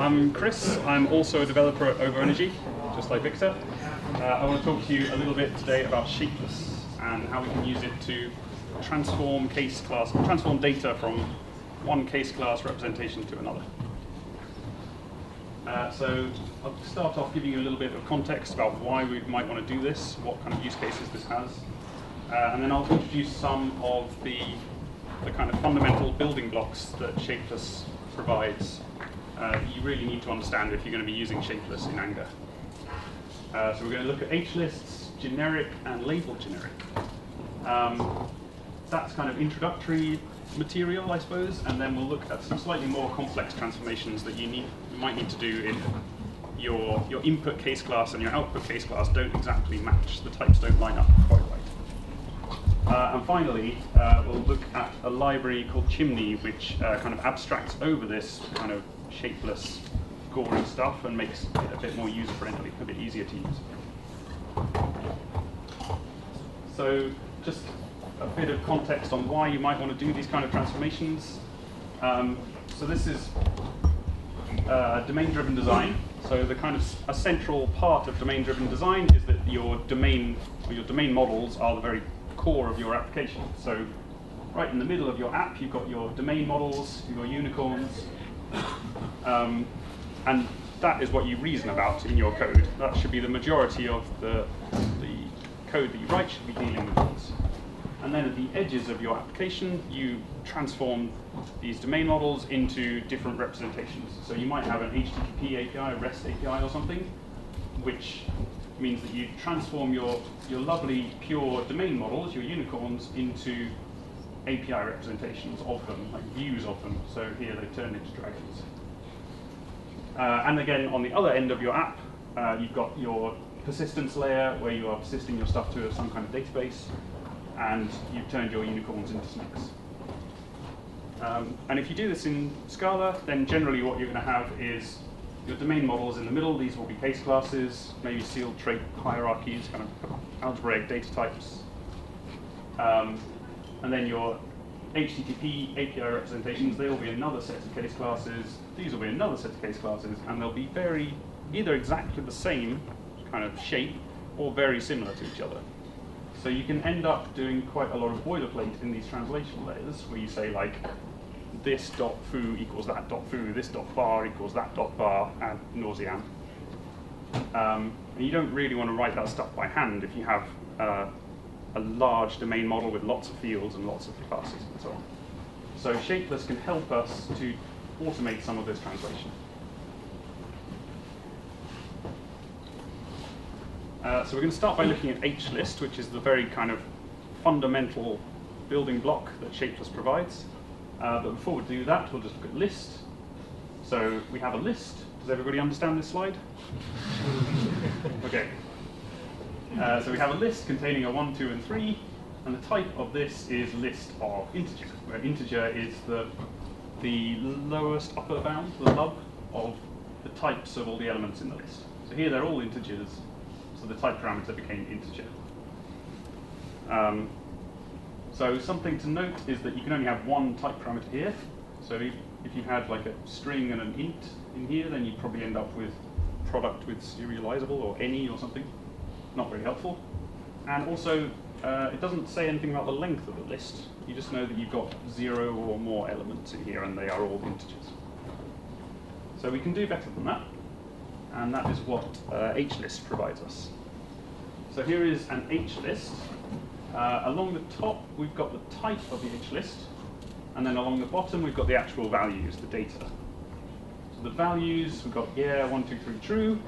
I'm Chris. I'm also a developer at OVO-Energy, just like Victor. I want to talk to you a little bit today about Shapeless and how we can use it to transform data from one case class representation to another. So I'll start off giving you a little bit of context about why we might want to do this, what kind of use cases this has, and then I'll introduce some of the kind of fundamental building blocks that Shapeless provides that you really need to understand if you're going to be using Shapeless in anger. So we're going to look at HLists, generic, and LabelledGeneric. That's kind of introductory material, I suppose, and then we'll look at some slightly more complex transformations that you might need to do if your input case class and your output case class don't exactly match, the types don't line up quite right. And finally, we'll look at a library called Chimney, which kind of abstracts over this kind of shapeless, gory stuff and makes it a bit more user-friendly, a bit easier to use. So just a bit of context on why you might want to do these kind of transformations. So this is domain-driven design. So the kind of a central part of domain-driven design is that your domain models are the very core of your application. So right in the middle of your app, you've got your domain models, your unicorns, and that is what you reason about in your code. That should be the majority of the code that you write should be dealing with these. And then at the edges of your application, you transform these domain models into different representations. So you might have an HTTP API, a REST API or something, which means that you transform your lovely pure domain models, your unicorns, into API representations of them, like views of them. So here they turn into dragons. And again, on the other end of your app, you've got your persistence layer where you are persisting your stuff to some kind of database, and you've turned your unicorns into snakes. And if you do this in Scala, then generally what you're going to have is your domain models in the middle. These will be case classes, maybe sealed trait hierarchies, kind of algebraic data types. And then your HTTP API representations, they will be another set of case classes. These will be another set of case classes, and they'll be either exactly the same kind of shape or very similar to each other. So you can end up doing quite a lot of boilerplate in these translation layers, where you say like, this dot foo equals that dot foo, this dot bar equals that dot bar, ad nauseam. And you don't really want to write that stuff by hand if you have a large domain model with lots of fields and lots of classes and so on. So Shapeless can help us to automate some of this translation. So we're going to start by looking at HList, which is the very kind of fundamental building block that Shapeless provides. But before we do that, we'll just look at list. So we have a list. Does everybody understand this slide? Okay. So we have a list containing a 1, 2, and 3, and the type of this is list of integer, where integer is the lowest upper bound, the lub, of the types of all the elements in the list. So here they're all integers, so the type parameter became integer. So something to note is that you can only have one type parameter here. So if you had like a string and an int in here, then you'd probably end up with product with serializable or any or something. Not very helpful. And also, it doesn't say anything about the length of the list. You just know that you've got 0 or more elements in here, and they are all integers. So we can do better than that, and that is what HList provides us. So here is an HList. Along the top, we've got the type of the HList, and then along the bottom, we've got the actual values, the data. So the values, we've got yeah, 1, 2, 3, true.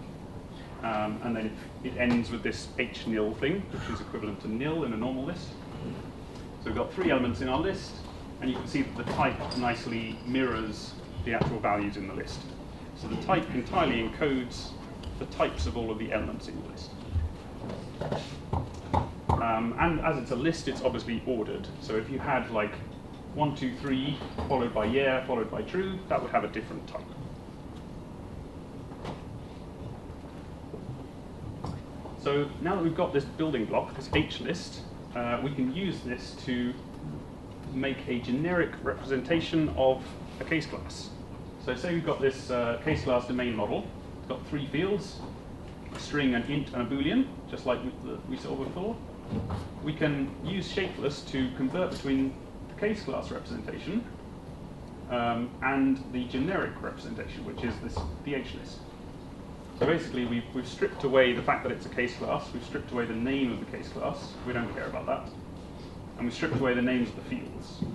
And then it ends with this h-nil thing, which is equivalent to nil in a normal list. So we've got 3 elements in our list, and you can see that the type nicely mirrors the actual values in the list. So the type entirely encodes the types of all of the elements in the list. And as it's a list, it's obviously ordered. So if you had like 1, 2, 3, followed by yeah, followed by true, that would have a different type. So now that we've got this building block, this HList, we can use this to make a generic representation of a case class. So say we've got this case class domain model. It's got 3 fields, a string, an int, and a boolean, just like we saw before. We can use Shapeless to convert between the case class representation and the generic representation, which is the HList. So basically, we've stripped away the fact that it's a case class. We've stripped away the name of the case class. We don't care about that. And we've stripped away the names of the fields.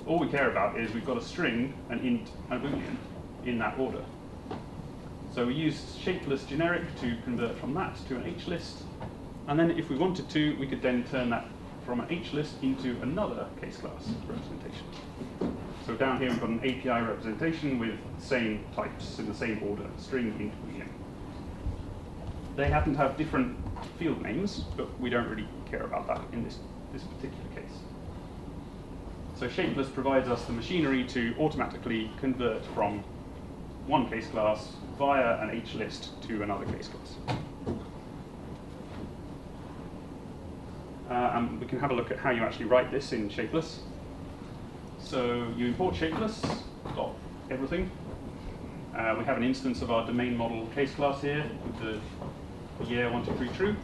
All we care about is we've got a string, an int, and a boolean in that order. So we use Shapeless generic to convert from that to an HList. And then if we wanted to, we could then turn that from an HList into another case class representation. So down here we've got an API representation with the same types in the same order, string, int, boolean. They happen to have different field names, but we don't really care about that in this particular case. So Shapeless provides us the machinery to automatically convert from one case class via an HList to another case class. And we can have a look at how you actually write this in Shapeless. So you import Shapeless, got everything. We have an instance of our domain model case class here with the year 1, 2, 3 true.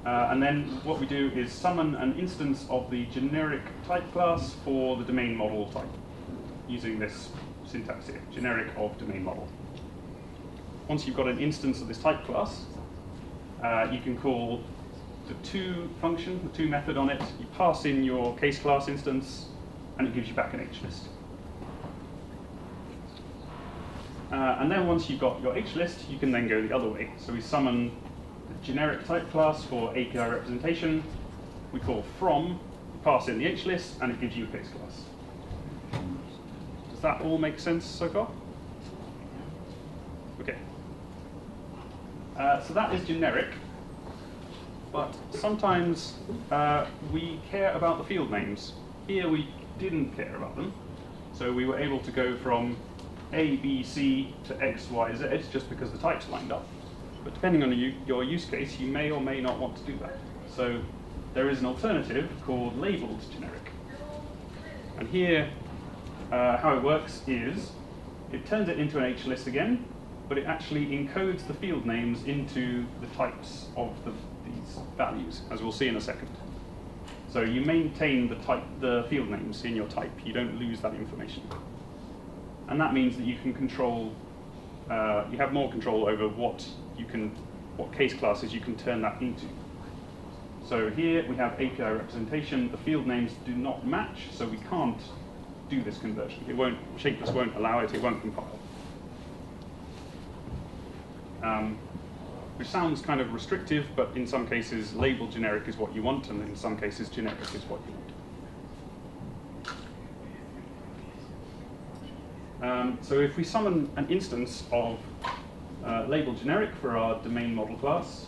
And then what we do is summon an instance of the generic type class for the domain model type, using this syntax here, generic of domain model. Once you've got an instance of this type class, you can call the to function, the to method on it. You pass in your case class instance, and it gives you back an HList. And then once you've got your HList, you can then go the other way. So we summon the generic type class for API representation. We call from, pass in the HList, and it gives you a case class. Does that all make sense so far? Okay. So that is generic. But sometimes we care about the field names. Here we didn't care about them. So we were able to go from A, B, C to X, Y, Z just because the types lined up. But depending on your use case, you may or may not want to do that. So there is an alternative called LabelledGeneric. And here, how it works is it turns it into an HList again, but it actually encodes the field names into the types of these values, as we'll see in a second. So you maintain the field names in your type. You don't lose that information. And that means that you can control, you have more control over what case classes you can turn that into. So here we have API representation. The field names do not match, so we can't do this conversion. Shapeless won't allow it. It won't compile. Which sounds kind of restrictive, but in some cases, LabelledGeneric is what you want, and in some cases, generic is what you want. So if we summon an instance of LabelledGeneric for our domain model class,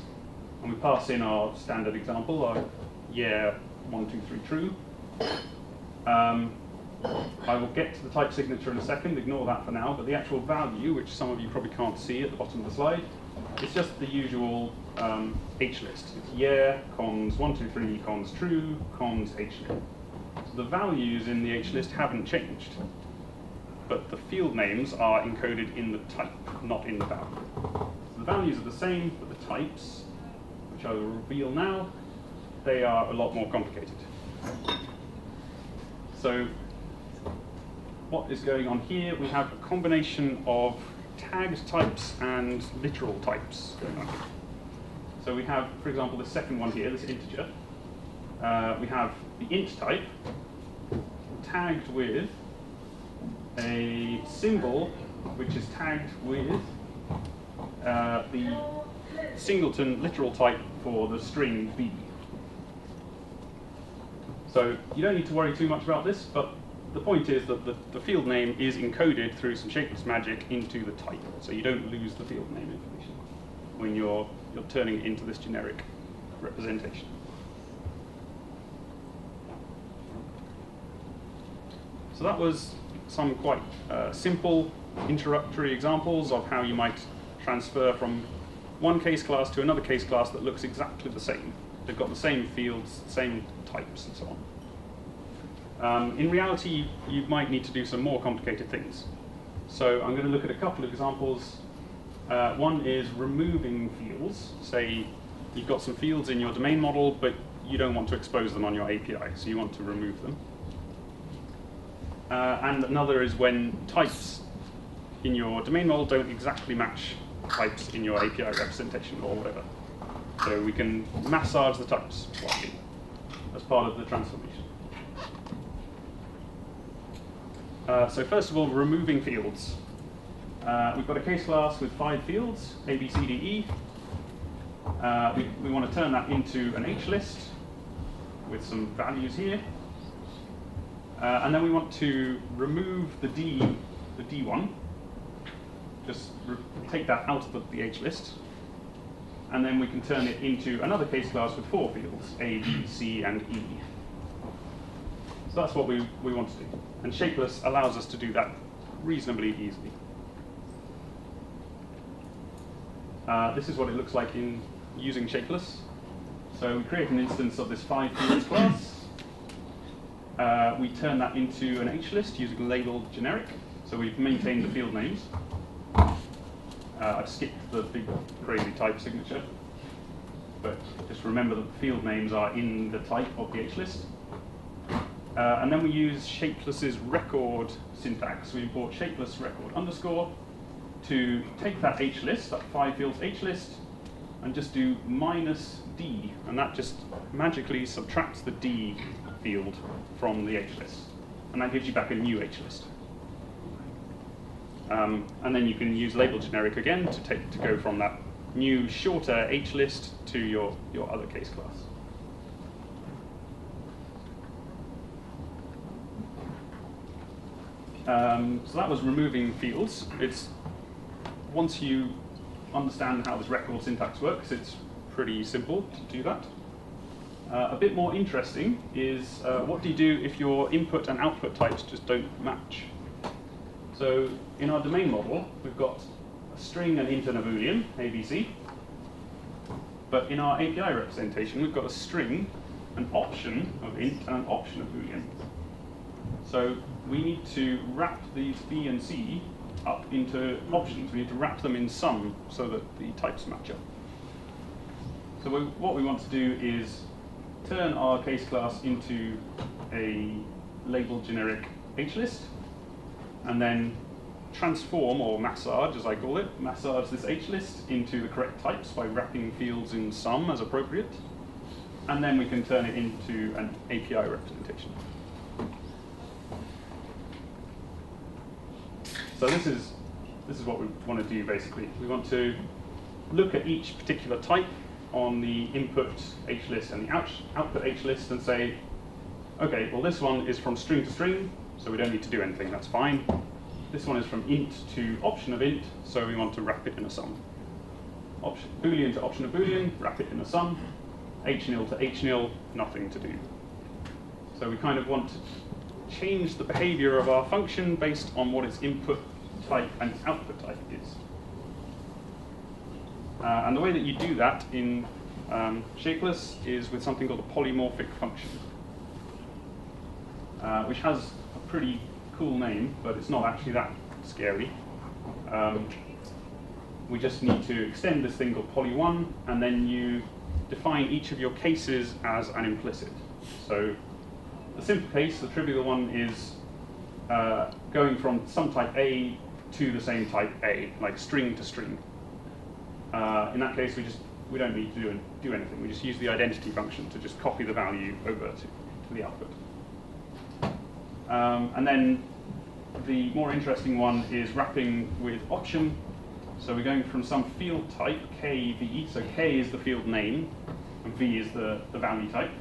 and we pass in our standard example, our year 1, 2, 3 true, I will get to the type signature in a second, ignore that for now, but the actual value, which some of you probably can't see at the bottom of the slide, it's just the usual HList. It's year, cons 1, 2, 3, cons true, cons HList. So the values in the HList haven't changed, but the field names are encoded in the type, not in the value. So the values are the same, but the types, which I will reveal now, they are a lot more complicated. So what is going on here? We have a combination of tagged types and literal types going on here. So we have, for example, the second one here, this integer. We have the int type tagged with a symbol which is tagged with the singleton literal type for the string b. So you don't need to worry too much about this, but the point is that the field name is encoded through some Shapeless magic into the type, so you don't lose the field name information when you're turning it into this generic representation. So that was some quite simple introductory examples of how you might transfer from one case class to another case class that looks exactly the same. They've got the same fields, same types, and so on. In reality, you might need to do some more complicated things. So I'm going to look at a couple of examples. One is removing fields. Say you've got some fields in your domain model, but you don't want to expose them on your API, so you want to remove them. And another is when types in your domain model don't exactly match types in your API representation or whatever. So we can massage the types slightly as part of the transformation. So first of all, removing fields. We've got a case class with 5 fields, A, B, C, D, E. We want to turn that into an HList with some values here. And then we want to remove the D1. Just take that out of the HList. And then we can turn it into another case class with 4 fields, A, B, C, and E. So that's what we want to do. And Shapeless allows us to do that reasonably easily. This is what it looks like in using Shapeless. So we create an instance of this 5 fields class. We turn that into an HList using LabelledGeneric. So we've maintained the field names. I've skipped the big crazy type signature, but just remember that the field names are in the type of the HList. And then we use Shapeless's record syntax. We import Shapeless record underscore to take that HList, that 5 fields HList, and just do -d, and that just magically subtracts the D field from the HList, and that gives you back a new HList. And then you can use LabelledGeneric again to go from that new shorter HList to your other case class. So that was removing fields. Once you understand how this record syntax works, it's pretty simple to do that. A bit more interesting is what do you do if your input and output types just don't match? So in our domain model, we've got a string, an int, and a boolean, ABC. But in our API representation, we've got a string, an option of int, and an option of boolean. So we need to wrap these B and C up into options. We need to wrap them in sum so that the types match up. So what we want to do is turn our case class into a LabelledGeneric HList, and then transform, or massage as I call it, massage this HList into the correct types by wrapping fields in sum as appropriate, and then we can turn it into an API representation. So this is what we want to do basically. We want to look at each particular type on the input HList and the output HList and say, okay, well this one is from string to string, so we don't need to do anything, that's fine. This one is from int to option of int, so we want to wrap it in a sum. Boolean to option of boolean, wrap it in a sum. H0 to H0, nothing to do. So we kind of want to change the behavior of our function based on what its input type and output type is. And the way that you do that in Shapeless is with something called a polymorphic function, which has a pretty cool name, but it's not actually that scary. We just need to extend this thing called poly1, and then you define each of your cases as an implicit. So the simple case, the trivial one, is going from some type A to the same type A, like string to string. In that case, we don't need to do anything. We just use the identity function to just copy the value over to the output. And then the more interesting one is wrapping with option. So we're going from some field type, k, v. So k is the field name, and v is the value type.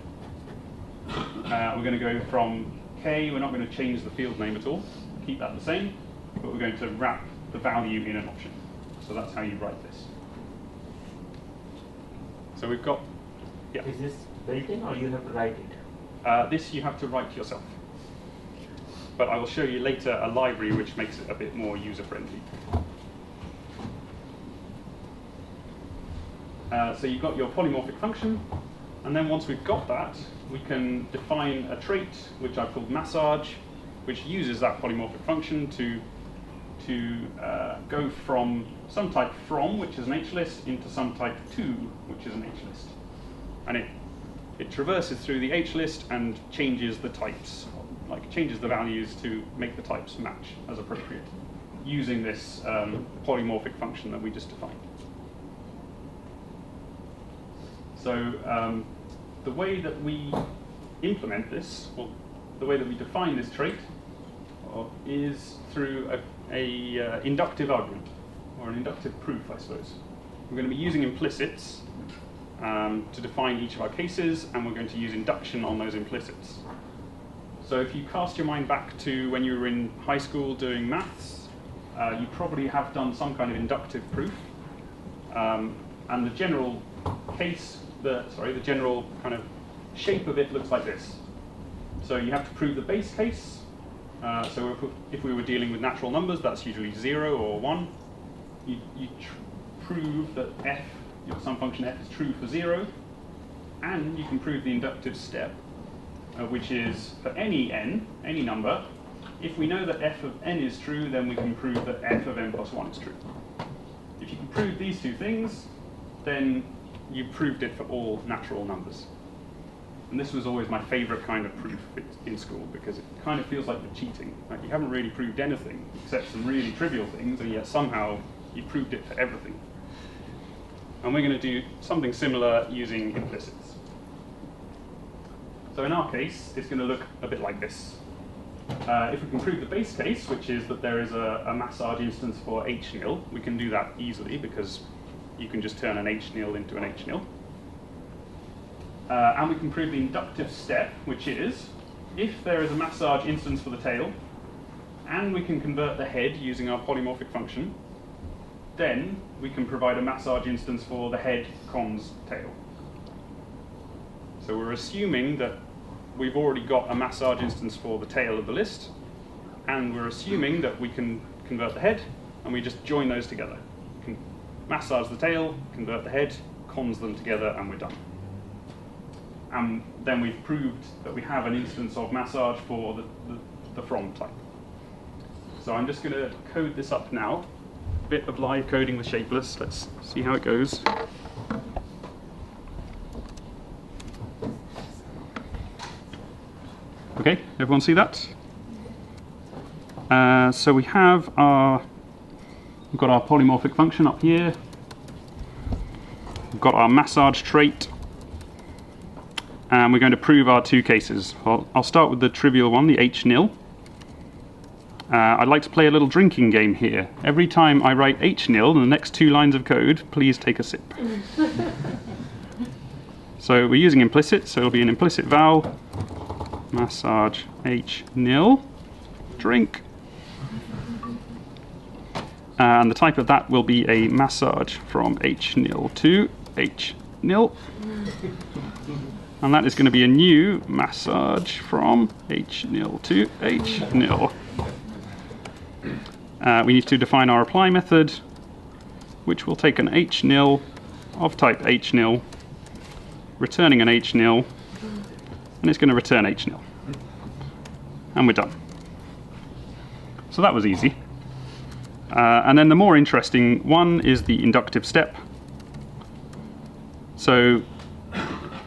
We're going to go from k, we're not going to change the field name at all, keep that the same, but we're going to wrap the value in an option. So that's how you write this. So we've got, yeah. Is this built in or you have to write it? This you have to write yourself. But I will show you later a library which makes it a bit more user-friendly. So you've got your polymorphic function, and then once we've got that, we can define a trait which I've called massage, which uses that polymorphic function to to go from some type from, which is an HList, into some type to, which is an HList. And it traverses through the HList and changes the types, like changes the values to make the types match as appropriate, using this polymorphic function that we just defined. So the way that we implement this, or the way that we define this trait, is through a inductive argument, or an inductive proof, I suppose. We're going to be using implicits to define each of our cases, and we're going to use induction on those implicits. So if you cast your mind back to when you were in high school doing maths, you probably have done some kind of inductive proof, and the general case, the general kind of shape of it looks like this. So you have to prove the base case. So if we were dealing with natural numbers, that's usually 0 or 1. You prove that f, some function f is true for 0, and you can prove the inductive step, which is for any n, any number. If we know that f of n is true, then we can prove that f of n plus 1 is true. If you can prove these two things, then you've proved it for all natural numbers. And this was always my favorite kind of proof in school, because it kind of feels like you're cheating. Like you haven't really proved anything except some really trivial things, and yet somehow you proved it for everything. And we're going to do something similar using implicits. So in our case, it's going to look a bit like this. If we can prove the base case, which is that there is a massage instance for h_nil, we can do that easily because you can just turn an h_nil into an h_nil. And we can prove the inductive step, which is if there is a massage instance for the tail, and we can convert the head using our polymorphic function, then we can provide a massage instance for the head cons tail. So we're assuming that we've already got a massage instance for the tail of the list, and we're assuming that we can convert the head, and we just join those together. We can massage the tail, convert the head, cons them together, and we're done. And then we've proved that we have an instance of massage for the from type. So I'm just going to code this up now. A bit of live coding with Shapeless. Let's see how it goes. Okay, everyone see that? So we've got our polymorphic function up here. We've got our massage trait. And we're going to prove our two cases. I'll start with the trivial one, the h_nil. I'd like to play a little drinking game here. Every time I write h_nil in the next 2 lines of code, please take a sip. So we're using implicit, so it'll be an implicit val, massage h_nil, drink. And the type of that will be a massage from h_nil to h_nil. And that is going to be a new massage from h_nil to h_nil. We need to define our apply method, which will take an h_nil of type h_nil, returning an h_nil, and it's going to return h_nil. And we're done. So that was easy. And then the more interesting one is the inductive step. So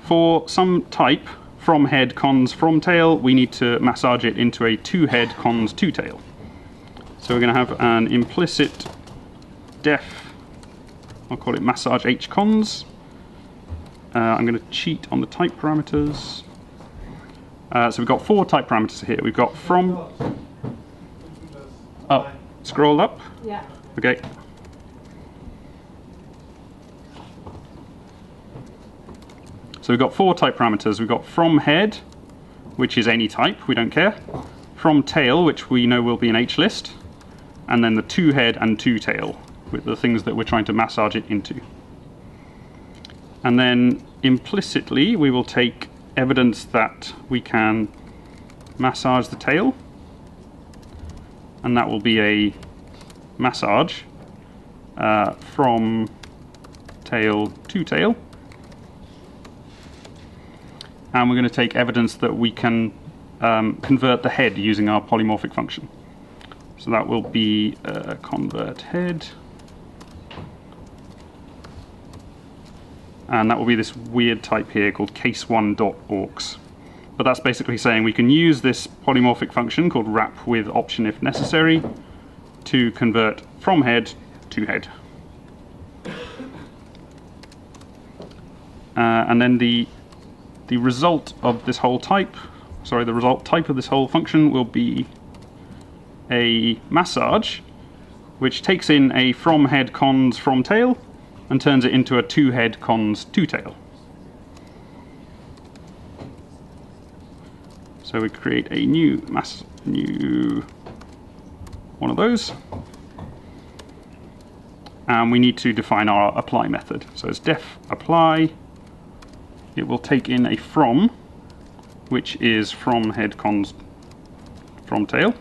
for some type, from head cons from tail, we need to massage it into a to head cons to tail. So we're going to have an implicit def, I'll call it massage h cons. I'm going to cheat on the type parameters. So we've got 4 type parameters here. We've got from, up, scroll up. Yeah. Okay. So we've got 4 type parameters. We've got from head, which is any type, we don't care. From tail, which we know will be an HList. And then the to head and to tail, with the things that we're trying to massage it into. And then implicitly, we will take evidence that we can massage the tail. And that will be a massage from tail to tail. And we're going to take evidence that we can convert the head using our polymorphic function. So that will be convert head. And that will be this weird type here called case1.orcs. But that's basically saying we can use this polymorphic function called wrap with option if necessary to convert from head to head. And then the result of this whole type, sorry, the result type of this whole function will be a massage, which takes in a from head cons from tail and turns it into a to head cons to tail. So we create a new one of those, and we need to define our apply method. So it's def apply. It will take in a from, which is from head cons from tail,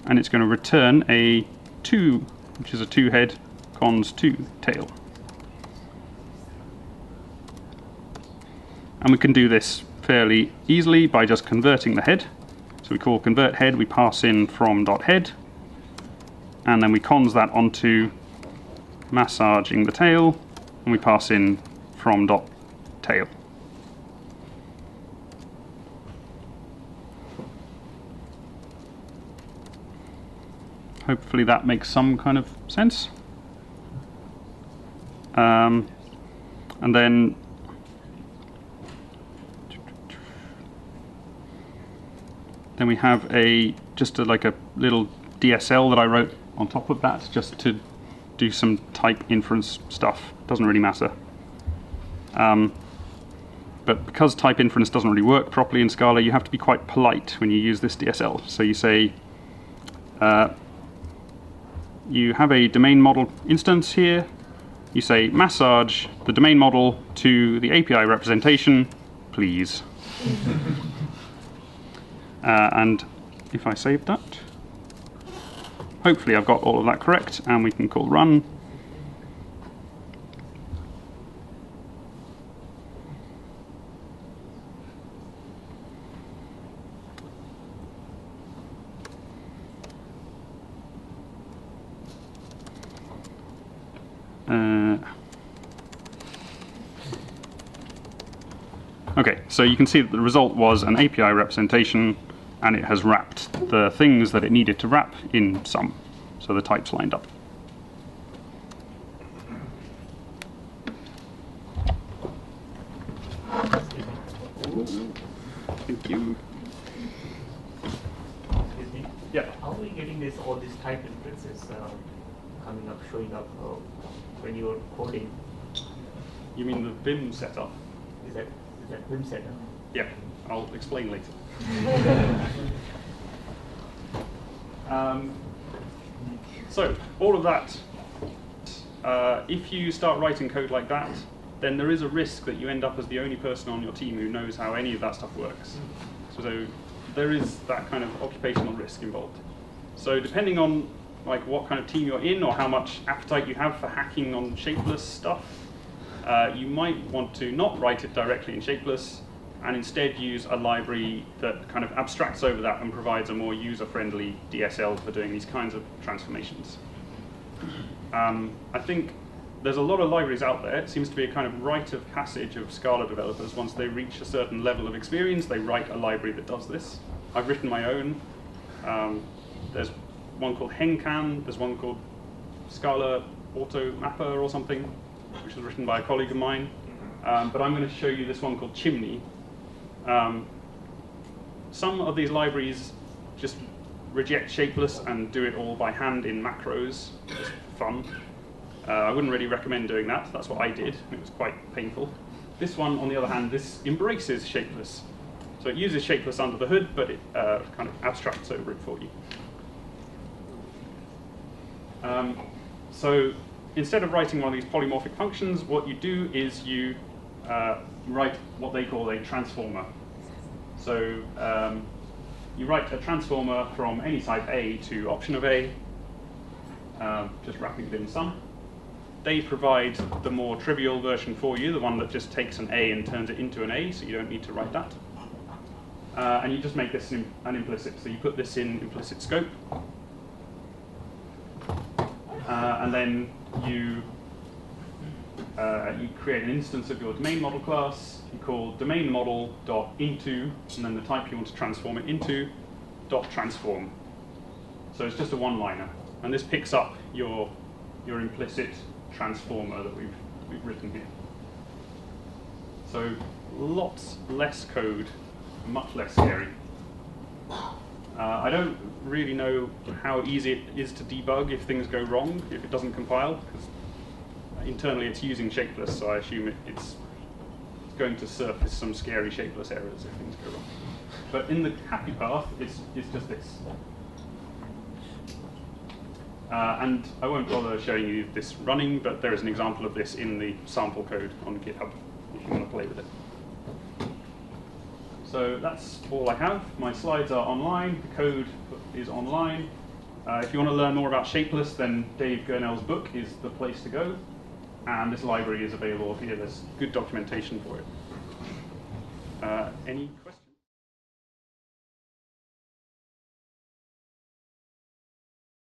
and it's going to return a to, which is a to head cons to tail. And we can do this fairly easily by just converting the head. So we call convert head, we pass in from.head, and then we cons that onto massaging the tail, and we pass in from.tail. Hopefully that makes some kind of sense. And then we have just like a little DSL that I wrote on top of that, just to do some type inference stuff. Doesn't really matter. But because type inference doesn't really work properly in Scala, you have to be quite polite when you use this DSL. So you say, you have a domain model instance here. You say massage the domain model to the API representation, please. And if I save that, hopefully I've got all of that correct, and we can call run. Okay, so you can see that the result was an API representation, and it has wrapped the things that it needed to wrap in sum. So the types lined up. Thank you. Excuse me. Yeah. How are we getting all these type inferences coming up, showing up when you're coding? You mean the Vim setup? Is that Vim setup? Yeah, I'll explain later. So all of that, if you start writing code like that, then there is a risk that you end up as the only person on your team who knows how any of that stuff works. So there is that kind of occupational risk involved. So depending on like what kind of team you're in or how much appetite you have for hacking on Shapeless stuff, you might want to not write it directly in Shapeless, and instead use a library that kind of abstracts over that and provides a more user-friendly DSL for doing these kinds of transformations. I think there's a lot of libraries out there. It seems to be a kind of rite of passage of Scala developers. Once they reach a certain level of experience, they write a library that does this. I've written my own. There's one called Hencan, there's one called Scala Auto Mapper or something, which was written by a colleague of mine. But I'm going to show you this one called Chimney. Some of these libraries just reject Shapeless and do it all by hand in macros. It's fun. I wouldn't really recommend doing that. That's what I did. It was quite painful. This one, on the other hand, this embraces Shapeless. So it uses Shapeless under the hood, but it kind of abstracts over it for you. So instead of writing one of these polymorphic functions, what you do is you write what they call a transformer. So you write a transformer from any type A to option of A, just wrapping it in sum. They provide the more trivial version for you, the one that just takes an A and turns it into an A, so you don't need to write that. And you just make this an implicit. So you put this in implicit scope. And then you create an instance of your domain model class. You call domain model.into, and then the type you want to transform it into, .transform. So it's just a one-liner. And this picks up your implicit transformer that we've written here. So lots less code, much less scary. I don't really know how easy it is to debug if things go wrong, if it doesn't compile, because internally it's using Shapeless, so I assume it's going to surface some scary Shapeless errors if things go wrong. But in the happy path, it's just this. And I won't bother showing you this running, but there is an example of this in the sample code on GitHub if you want to play with it. So that's all I have. My slides are online. The code is online. If you want to learn more about Shapeless, then Dave Gurnell's book is the place to go. And this library is available here. There's good documentation for it. Any